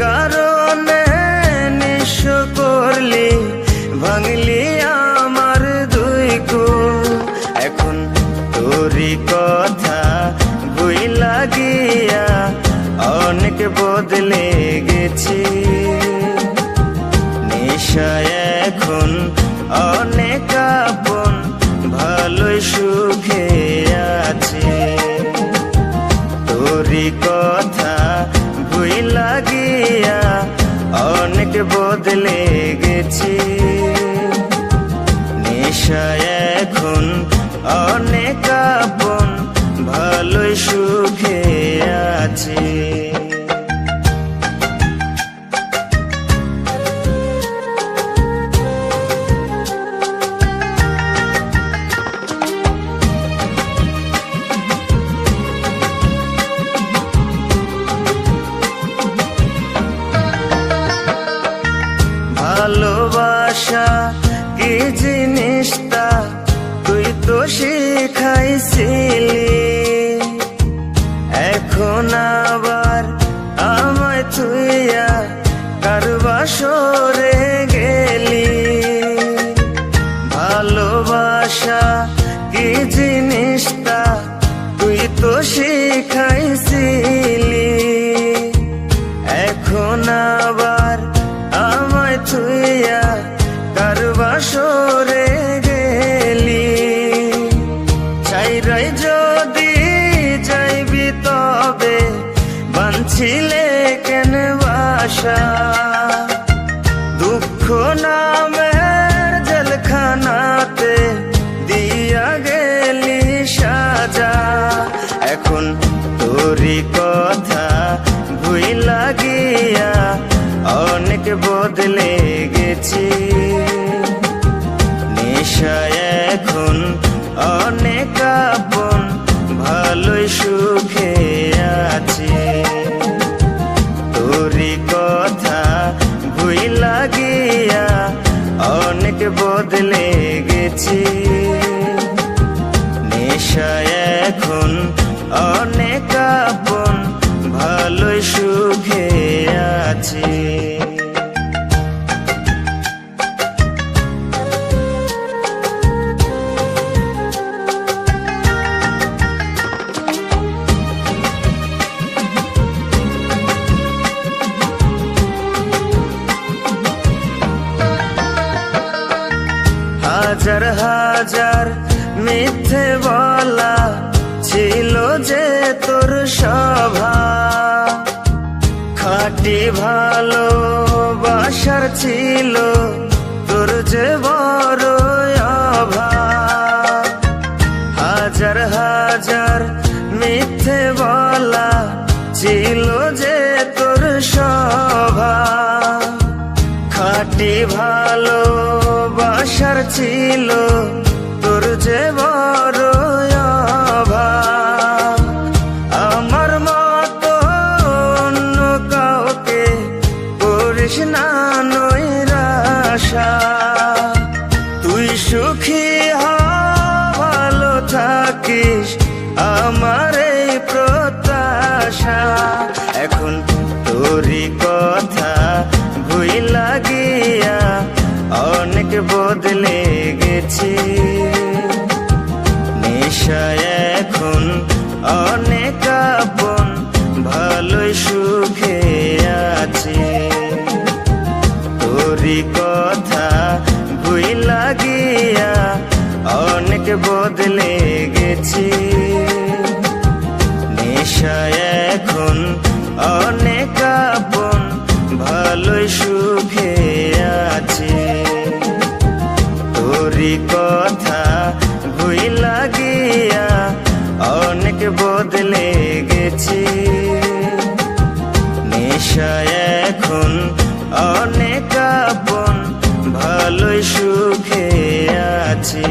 কারণে নিঃস্ব করলি, ভাঙলি আমার দুই কুল। এখন তোরই কথা ভুইলা গিয়া অনেক বদলে গেছি। নেশায় এখন অনেক আপন, ভালোই সুখে আছি। তোরই কথা ভুইলা গিয়া অনেক বদলে গেছি। নেশায় এখন অনেক আপন, ভালোই সুখে আছি। ভালোবাসা কি জিনিসটা তুই তো শিখাইছিলি, এখন আবার আমায় তুইয়া কার বাসরে গেলি। ভালোবাসা কি জিনিসটা তুই তো শিখাইছিলি, এখন আবার আমায় তুইয়া কার বাসরে গেলি। ছাইরাই যদি যাইবি তবে বানছিলে কেন বাসা, দুঃখ নামের জেলখানাতে দিয়া গেলি সাজা। এখন তোরই কথা ভুইলা গিয়া অনেক বদলে গেছি। নেশায় এখন অনেক আপন, ভালোই সুখে আছি। তোরই কথা ভুইলা গিয়া অনেক বদলে গেছি। নেশায় এখন অনেক আপন, ভালোই সুখে আছি। হাজার হাজার মিথ্যে বলা ছিল যে তোর স্বভাব, খাঁটি ভালোবাসার ছিল তোর যে বড় অভাব। হাজার হাজার মিথ্যে বলা ছিল যে তোর স্বভাব, খাঁটি ভালোবাসার ছিল তোর যে বড় অভাব। আমার মতো অন্য কাউকে করিস না নৈরাশা, তুই সুখী হ ভালো থাকিস আমার এই প্রত্যাশা। এখন তোরই কথা ভুইলা গিয়া অনেক বদলে গেছি। নেশায় এখন অনেক আপন, ভালোই সুখে আছি। তোরই কথা ভুইলা গিয়া অনেক বদলে গেছি। নেশায় এখন অনেক আপন, ভালোই সুখে আছি। তোরই কথা ভুইলা গিয়া অনেক বদলে গেছি। নেশায় এখন অনেক আপন, ভালোই সুখে আছি।